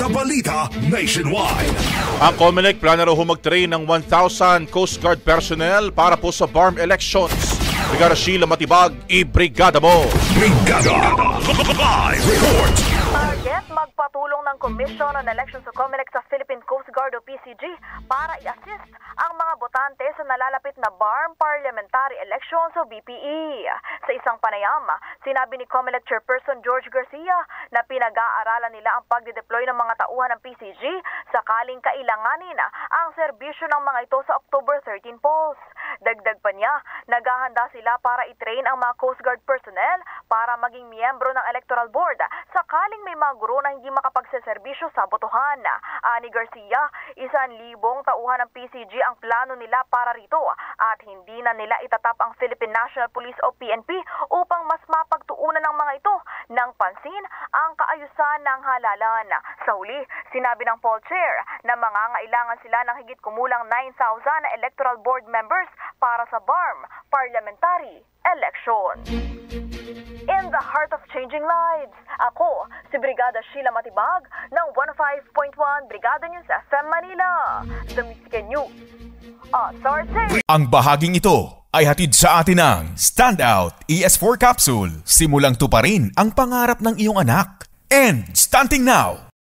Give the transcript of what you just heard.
sa balita nationwide. Ang COMELEC plano raw mag-train ng 1,000 Coast Guard personnel para po sa BARM elections. Brigada Sheila Matibag, i-brigada mo! Brigada! Live report! Target magpatulong ng Commission on Elections sa COMELEC sa Philippine Coast Guard o PCG para i-assist ang mga botante sa nalalapit na BARM Parliamentary Elections o BPE. Sa isang panayam, sinabi ni COMELEC Chairperson George Garcia na pinag-aaralan nila ang pagde-deploy ng mga tauhan ng PCG sakaling kailanganin ang serbisyo ng mga ito sa October 13 polls. Dagdag pa niya, naghahanda sila para i-train ang mga Coast Guard personnel para maging miyembro ng Electoral Board sakaling may mga guro na hindi makapagseserbisyo sa botohan. Ani Garcia, 1,000 tauhan ng PCG ang plano nila para rito at hindi na nila itatap ang Philippine National Police o PNP upang mas mapagtuunan ng mga ito ng pansin ang kaayusan ng halalan. Sa huli, sinabi ng poll chair na mangangailangan sila ng higit kumulang 9,000 Electoral Board members para sa BARM Parliamentary Election. In the heart of changing lives, ako si Brigada Sheila Matibag ng 105.1 Brigada News FM Manila. The Music News Authority. Ang bahaging ito ay hatid sa atin ng Standout ES4 Capsule. Simulang tuparin ang pangarap ng iyong anak. And starting now,